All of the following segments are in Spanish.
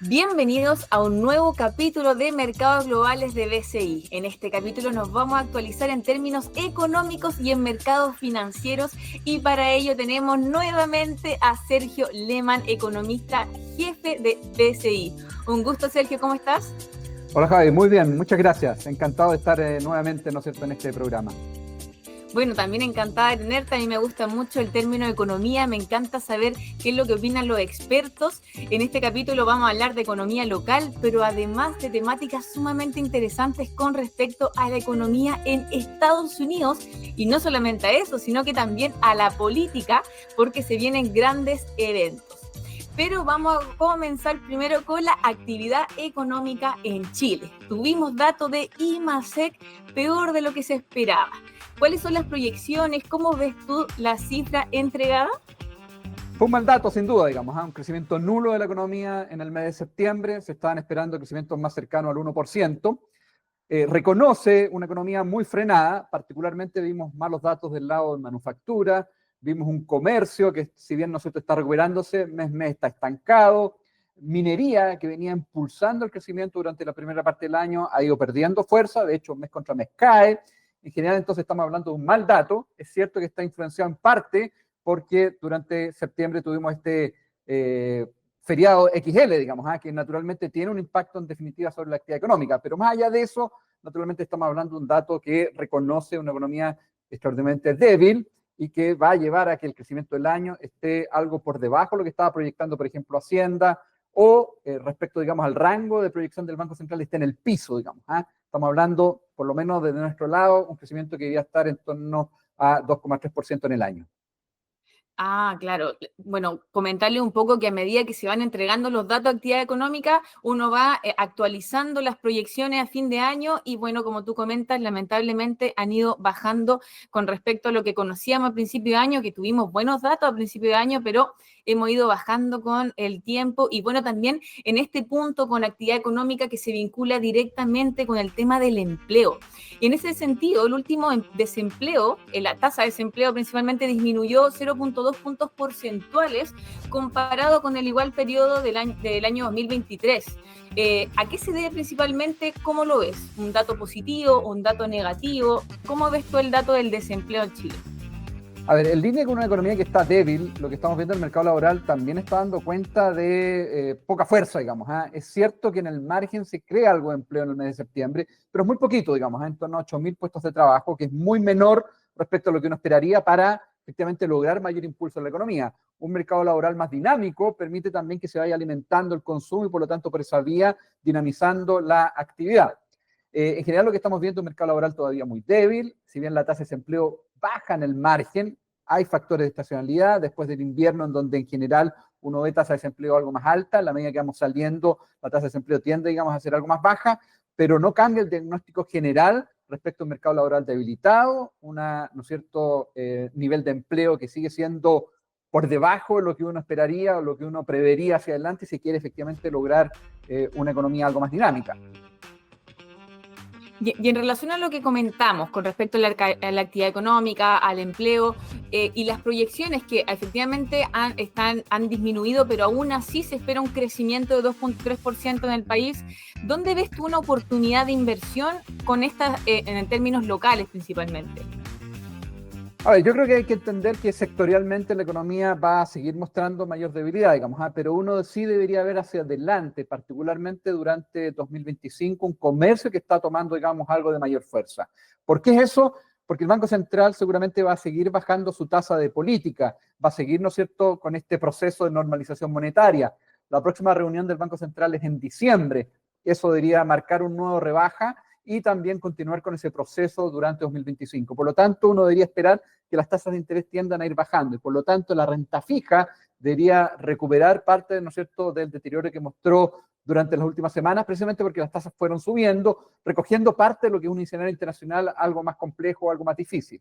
Bienvenidos a un nuevo capítulo de Mercados Globales de BCI. En este capítulo nos vamos a actualizar en términos económicos y en mercados financieros, y para ello tenemos nuevamente a Sergio Lehmann, economista jefe de BCI. Un gusto, Sergio, ¿cómo estás? Hola Javi, muy bien, muchas gracias. Encantado de estar nuevamente, ¿no es cierto?, en este programa. Bueno, también encantada de tenerte. A mí me gusta mucho el término economía, me encanta saber qué es lo que opinan los expertos. En este capítulo vamos a hablar de economía local, pero además de temáticas sumamente interesantes con respecto a la economía en Estados Unidos, y no solamente a eso, sino que también a la política, porque se vienen grandes eventos. Pero vamos a comenzar primero con la actividad económica en Chile. Tuvimos datos de IMASEC peor de lo que se esperaba. ¿Cuáles son las proyecciones? ¿Cómo ves tú la cifra entregada? Fue un mal dato, sin duda, digamos, un crecimiento nulo de la economía en el mes de septiembre. Se estaban esperando crecimientos más cercanos al 1%. Reconoce una economía muy frenada, particularmente vimos malos datos del lado de manufactura, vimos un comercio que, si bien no se está recuperándose, mes a mes está estancado. Minería, que venía impulsando el crecimiento durante la primera parte del año, ha ido perdiendo fuerza, de hecho mes contra mes cae. En general, entonces estamos hablando de un mal dato. Es cierto que está influenciado en parte porque durante septiembre tuvimos este feriado XL, digamos, que naturalmente tiene un impacto en definitiva sobre la actividad económica, pero más allá de eso, naturalmente estamos hablando de un dato que reconoce una economía extraordinariamente débil y que va a llevar a que el crecimiento del año esté algo por debajo de lo que estaba proyectando, por ejemplo, Hacienda, o respecto, digamos, al rango de proyección del Banco Central esté en el piso, digamos. Estamos hablando, por lo menos desde nuestro lado, un crecimiento que debería estar en torno a 2,3% en el año. Ah, claro. Bueno, comentarle un poco que a medida que se van entregando los datos de actividad económica, uno va actualizando las proyecciones a fin de año y bueno, como tú comentas, lamentablemente han ido bajando con respecto a lo que conocíamos a principio de año, que tuvimos buenos datos a principio de año, pero hemos ido bajando con el tiempo y bueno, también en este punto con la actividad económica que se vincula directamente con el tema del empleo. Y en ese sentido, el último desempleo, la tasa de desempleo principalmente disminuyó 0,2 puntos porcentuales comparado con el igual periodo del año 2023. ¿A qué se debe principalmente? ¿Cómo lo ves? ¿Un dato positivo? ¿Un dato negativo? ¿Cómo ves tú el dato del desempleo en Chile? A ver, en línea con una economía que está débil, lo que estamos viendo en el mercado laboral también está dando cuenta de poca fuerza, digamos. Es cierto que en el margen se crea algo de empleo en el mes de septiembre, pero es muy poquito, digamos, en torno a 8.000 puestos de trabajo, que es muy menor respecto a lo que uno esperaría para efectivamente lograr mayor impulso en la economía. Un mercado laboral más dinámico permite también que se vaya alimentando el consumo y por lo tanto por esa vía dinamizando la actividad. En general lo que estamos viendo es un mercado laboral todavía muy débil, si bien la tasa de desempleo baja en el margen, hay factores de estacionalidad después del invierno en donde en general uno ve tasa de desempleo algo más alta, a la medida que vamos saliendo la tasa de desempleo tiende, digamos, a ser algo más baja, pero no cambia el diagnóstico general respecto a un mercado laboral debilitado, ¿no es cierto?, nivel de empleo que sigue siendo por debajo de lo que uno esperaría o lo que uno prevería hacia adelante si quiere efectivamente lograr una economía algo más dinámica. Y en relación a lo que comentamos con respecto a la actividad económica, al empleo y las proyecciones que efectivamente han disminuido, pero aún así se espera un crecimiento de 2,3% en el país, ¿dónde ves tú una oportunidad de inversión con estas, en términos locales principalmente? A ver, yo creo que hay que entender que sectorialmente la economía va a seguir mostrando mayor debilidad, digamos, pero uno sí debería ver hacia adelante, particularmente durante 2025, un comercio que está tomando, digamos, algo de mayor fuerza. ¿Por qué es eso? Porque el Banco Central seguramente va a seguir bajando su tasa de política, va a seguir, ¿no es cierto?, con este proceso de normalización monetaria. La próxima reunión del Banco Central es en diciembre. Eso debería marcar un nuevo rebaja y también continuar con ese proceso durante 2025. Por lo tanto, uno debería esperar que las tasas de interés tiendan a ir bajando y por lo tanto la renta fija debería recuperar parte, ¿no es cierto?, del deterioro que mostró durante las últimas semanas, precisamente porque las tasas fueron subiendo, recogiendo parte de lo que es un escenario internacional algo más complejo, algo más difícil.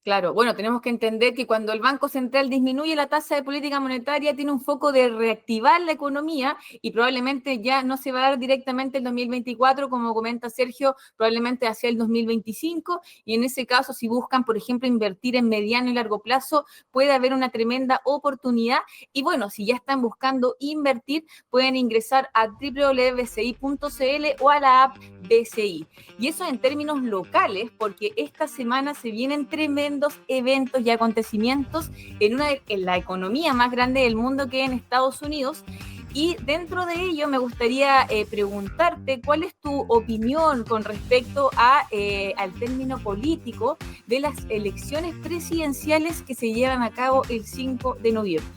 Claro, bueno, tenemos que entender que cuando el Banco Central disminuye la tasa de política monetaria, tiene un foco de reactivar la economía y probablemente ya no se va a dar directamente el 2024, como comenta Sergio, probablemente hacia el 2025, y en ese caso, si buscan, por ejemplo, invertir en mediano y largo plazo, puede haber una tremenda oportunidad. Y bueno, si ya están buscando invertir, pueden ingresar a www.bci.cl o a la app BCI. Y eso en términos locales, porque esta semana se vienen tremendos eventos y acontecimientos en la economía más grande del mundo, que es en Estados Unidos. Y dentro de ello me gustaría preguntarte cuál es tu opinión con respecto al término político de las elecciones presidenciales que se llevan a cabo el 5 de noviembre.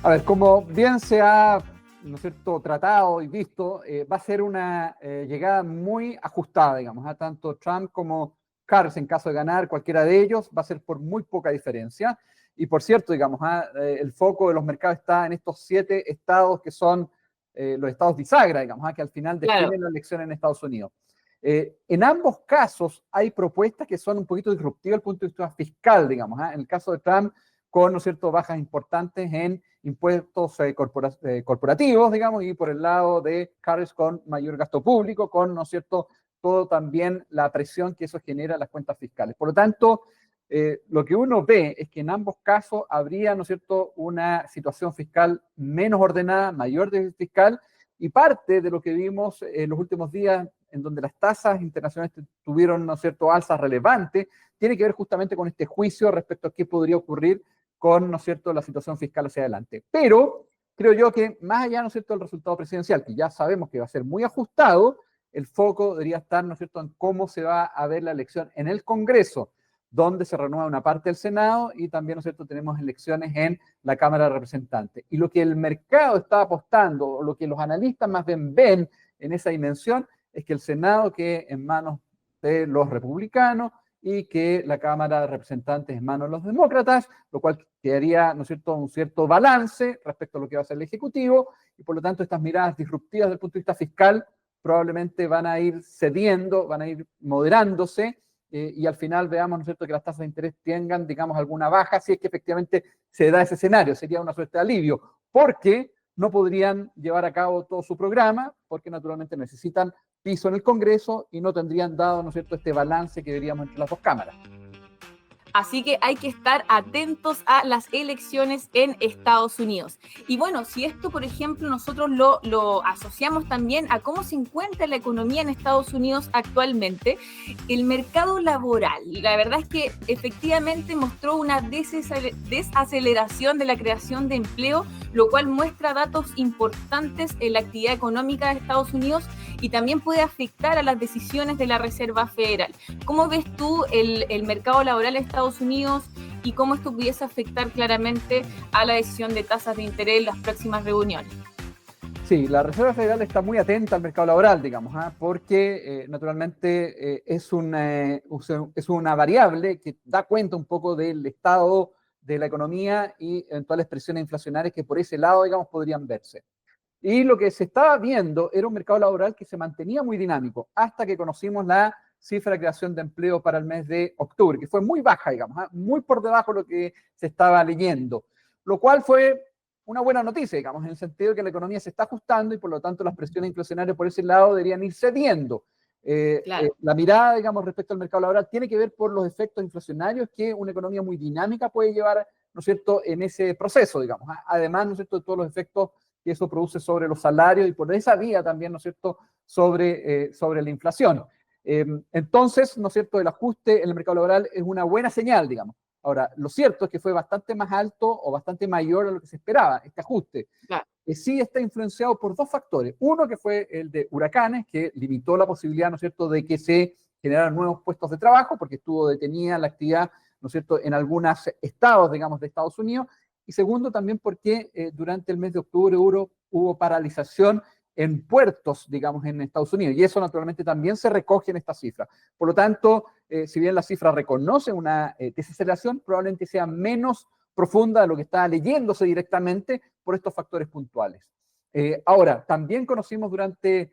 A ver, como bien se ha, ¿no es cierto?, tratado y visto, va a ser una llegada muy ajustada, digamos, a tanto Trump como Harris, en caso de ganar cualquiera de ellos, va a ser por muy poca diferencia. Y por cierto, digamos, el foco de los mercados está en estos 7 estados que son los estados bisagra, digamos, que al final definen Claro. la elección en Estados Unidos. En ambos casos hay propuestas que son un poquito disruptivas desde el punto de vista fiscal, digamos. En el caso de Trump, con, ¿no es cierto?, bajas importantes en impuestos corporativos, digamos, y por el lado de Harris con mayor gasto público, con, ¿no es cierto?, todo también la presión que eso genera en las cuentas fiscales. Por lo tanto, lo que uno ve es que en ambos casos habría, ¿no es cierto?, una situación fiscal menos ordenada, mayor déficit fiscal, y parte de lo que vimos en los últimos días, en donde las tasas internacionales tuvieron, ¿no es cierto?, alzas relevantes, tiene que ver justamente con este juicio respecto a qué podría ocurrir con, ¿no es cierto?, la situación fiscal hacia adelante. Pero creo yo que más allá, ¿no es cierto?, del resultado presidencial, que ya sabemos que va a ser muy ajustado, el foco debería estar, ¿no es cierto?, en cómo se va a ver la elección en el Congreso, donde se renueva una parte del Senado y también, ¿no es cierto?, tenemos elecciones en la Cámara de Representantes. Y lo que el mercado está apostando, o lo que los analistas más bien ven en esa dimensión, es que el Senado quede en manos de los republicanos y que la Cámara de Representantes en manos de los demócratas, lo cual quedaría, ¿no es cierto?, un cierto balance respecto a lo que va a ser el Ejecutivo, y por lo tanto estas miradas disruptivas desde el punto de vista fiscal probablemente van a ir cediendo, van a ir moderándose, y al final veamos, ¿no es cierto?, que las tasas de interés tengan, digamos, alguna baja, si es que efectivamente se da ese escenario, sería una suerte de alivio, porque no podrían llevar a cabo todo su programa, porque naturalmente necesitan piso en el Congreso y no tendrían dado, ¿no es cierto?, este balance que veríamos entre las dos cámaras. Así que hay que estar atentos a las elecciones en Estados Unidos. Y bueno, si esto, por ejemplo, nosotros lo asociamos también a cómo se encuentra la economía en Estados Unidos actualmente, el mercado laboral, la verdad es que efectivamente mostró una desaceleración de la creación de empleo, lo cual muestra datos importantes en la actividad económica de Estados Unidos y también puede afectar a las decisiones de la Reserva Federal. ¿Cómo ves tú el mercado laboral de Estados Unidos y cómo esto pudiese afectar claramente a la decisión de tasas de interés en las próximas reuniones? Sí, la Reserva Federal está muy atenta al mercado laboral, digamos, porque naturalmente es una variable que da cuenta un poco del estado de la economía y eventuales presiones inflacionarias que por ese lado, digamos, podrían verse. Y lo que se estaba viendo era un mercado laboral que se mantenía muy dinámico hasta que conocimos la cifra de creación de empleo para el mes de octubre, que fue muy baja, digamos, muy por debajo de lo que se estaba leyendo, lo cual fue una buena noticia, digamos, en el sentido de que la economía se está ajustando y por lo tanto las presiones inflacionarias por ese lado deberían ir cediendo. Claro. La mirada, digamos, respecto al mercado laboral tiene que ver por los efectos inflacionarios que una economía muy dinámica puede llevar, ¿no es cierto?, en ese proceso, digamos. Además, ¿no es cierto?, de todos los efectos que eso produce sobre los salarios y por esa vía también, ¿no es cierto?, sobre la inflación. Entonces, ¿no es cierto?, el ajuste en el mercado laboral es una buena señal, digamos. Ahora, lo cierto es que fue bastante más alto o bastante mayor a lo que se esperaba, este ajuste. Claro. Sí está influenciado por dos factores. Uno que fue el de huracanes, que limitó la posibilidad, ¿no es cierto?, de que se generaran nuevos puestos de trabajo, porque estuvo detenida la actividad, ¿no es cierto?, en algunos estados, digamos, de Estados Unidos. Y segundo, también porque durante el mes de octubre hubo paralización en puertos, digamos, en Estados Unidos. Y eso naturalmente también se recoge en esta cifra. Por lo tanto, si bien la cifra reconoce una desaceleración, probablemente sea menos profunda de lo que está leyéndose directamente por estos factores puntuales. Ahora, también conocimos durante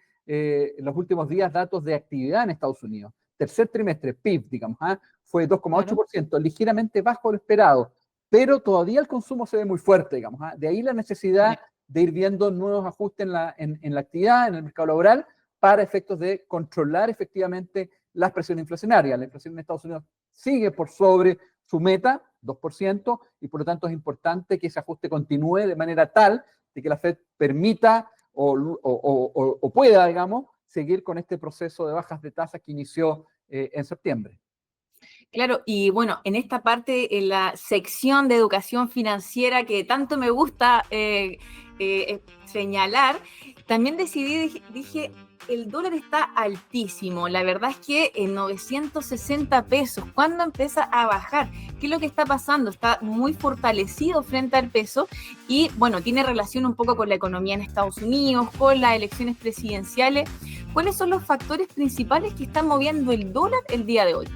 los últimos días datos de actividad en Estados Unidos. tercer trimestre, PIB, digamos, fue 2,8%, ligeramente bajo lo esperado, pero todavía el consumo se ve muy fuerte, digamos. De ahí la necesidad de ir viendo nuevos ajustes en la actividad, en el mercado laboral, para efectos de controlar efectivamente las presiones inflacionarias. La inflación en Estados Unidos sigue por sobre su meta, 2%, y por lo tanto es importante que ese ajuste continúe de manera tal de que la Fed permita o pueda, digamos, seguir con este proceso de bajas de tasas que inició en septiembre. Claro, y bueno, en esta parte, en la sección de educación financiera que tanto me gusta señalar, también dije, el dólar está altísimo. La verdad es que en 960 pesos, ¿cuándo empieza a bajar? ¿Qué es lo que está pasando? Está muy fortalecido frente al peso y, bueno, tiene relación un poco con la economía en Estados Unidos, con las elecciones presidenciales. ¿Cuáles son los factores principales que están moviendo el dólar el día de hoy?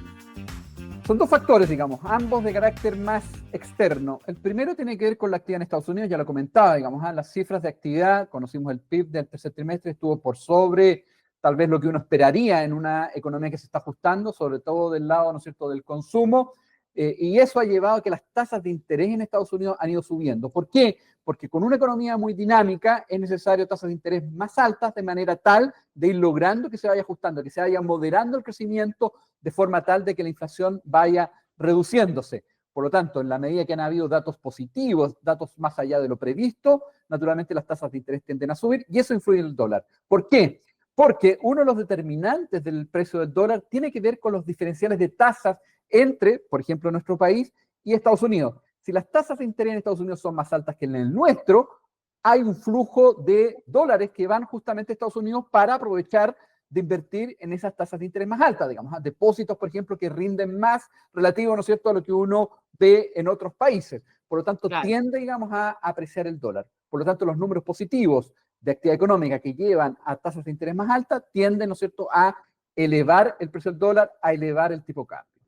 Son dos factores, digamos, ambos de carácter más externo. El primero tiene que ver con la actividad en Estados Unidos, ya lo comentaba, digamos, las cifras de actividad, conocimos el PIB del tercer trimestre, estuvo por sobre tal vez lo que uno esperaría en una economía que se está ajustando, sobre todo del lado, ¿no es cierto?, del consumo, y eso ha llevado a que las tasas de interés en Estados Unidos han ido subiendo. ¿Por qué? Porque con una economía muy dinámica es necesario tasas de interés más altas de manera tal de ir logrando que se vaya ajustando, que se vaya moderando el crecimiento de forma tal de que la inflación vaya reduciéndose. Por lo tanto, en la medida que han habido datos positivos, datos más allá de lo previsto, naturalmente las tasas de interés tienden a subir y eso influye en el dólar. ¿Por qué? Porque uno de los determinantes del precio del dólar tiene que ver con los diferenciales de tasas entre, por ejemplo, nuestro país y Estados Unidos. Si las tasas de interés en Estados Unidos son más altas que en el nuestro, hay un flujo de dólares que van justamente a Estados Unidos para aprovechar de invertir en esas tasas de interés más altas, digamos, depósitos, por ejemplo, que rinden más relativo, ¿no es cierto?, a lo que uno ve en otros países. Por lo tanto, claro, tiende, digamos, a apreciar el dólar. Por lo tanto, los números positivos de actividad económica que llevan a tasas de interés más altas tienden, ¿no es cierto?, a elevar el precio del dólar, a elevar el tipo de cambio.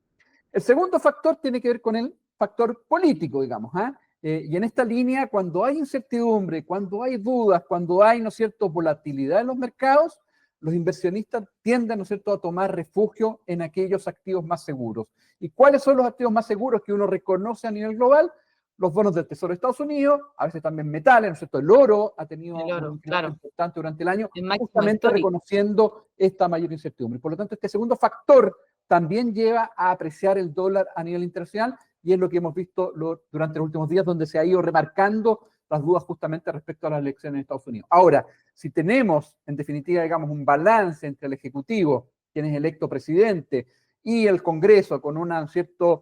El segundo factor tiene que ver con el factor político, digamos, y en esta línea, cuando hay incertidumbre, cuando hay dudas, cuando hay, ¿no es cierto?, volatilidad en los mercados, los inversionistas tienden, ¿no es cierto?, a tomar refugio en aquellos activos más seguros. ¿Y cuáles son los activos más seguros que uno reconoce a nivel global? Los bonos del Tesoro de Estados Unidos, a veces también metales, ¿no es cierto? El oro ha tenido un incremento importante durante el año, justamente reconociendo esta mayor incertidumbre. Por lo tanto, este segundo factor también lleva a apreciar el dólar a nivel internacional y es lo que hemos visto durante los últimos días, donde se ha ido remarcando las dudas justamente respecto a las elecciones en Estados Unidos. Ahora, si tenemos, en definitiva, digamos, un balance entre el Ejecutivo, quien es electo presidente, y el Congreso, con una cierta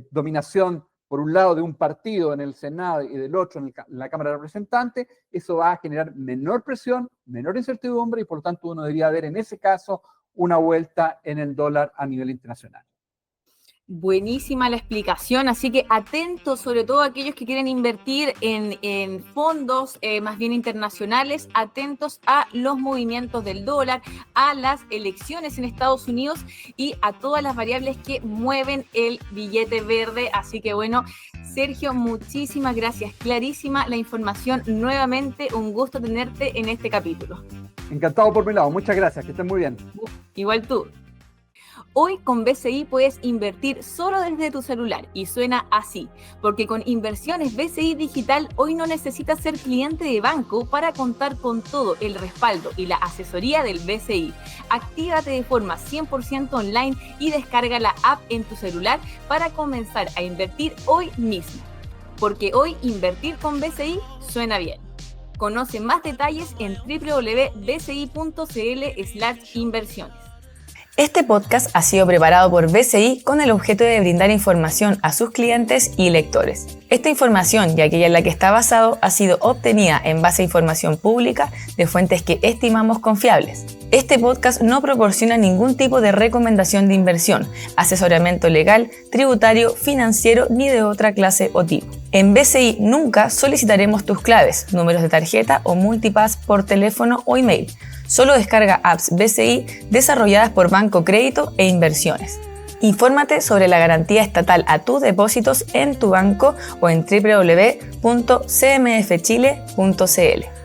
dominación, por un lado, de un partido en el Senado y del otro en la Cámara de Representantes, eso va a generar menor presión, menor incertidumbre, y por lo tanto uno debería ver en ese caso una vuelta en el dólar a nivel internacional. Buenísima la explicación, así que atentos, sobre todo aquellos que quieren invertir en fondos más bien internacionales, atentos a los movimientos del dólar, a las elecciones en Estados Unidos y a todas las variables que mueven el billete verde. Así que bueno, Sergio, muchísimas gracias, clarísima la información. Nuevamente, un gusto tenerte en este capítulo. Encantado por mi lado, muchas gracias, que estén muy bien. Igual tú. Hoy con BCI puedes invertir solo desde tu celular y suena así, porque con Inversiones BCI Digital hoy no necesitas ser cliente de banco para contar con todo el respaldo y la asesoría del BCI. Actívate de forma 100% online y descarga la app en tu celular para comenzar a invertir hoy mismo, porque hoy invertir con BCI suena bien. Conoce más detalles en www.bci.cl/inversiones. Este podcast ha sido preparado por BCI con el objeto de brindar información a sus clientes y lectores. Esta información y aquella en la que está basado ha sido obtenida en base a información pública de fuentes que estimamos confiables. Este podcast no proporciona ningún tipo de recomendación de inversión, asesoramiento legal, tributario, financiero ni de otra clase o tipo. En BCI nunca solicitaremos tus claves, números de tarjeta o multipass por teléfono o email. Solo descarga apps BCI desarrolladas por Banco Crédito e Inversiones. Infórmate sobre la garantía estatal a tus depósitos en tu banco o en www.cmfchile.cl.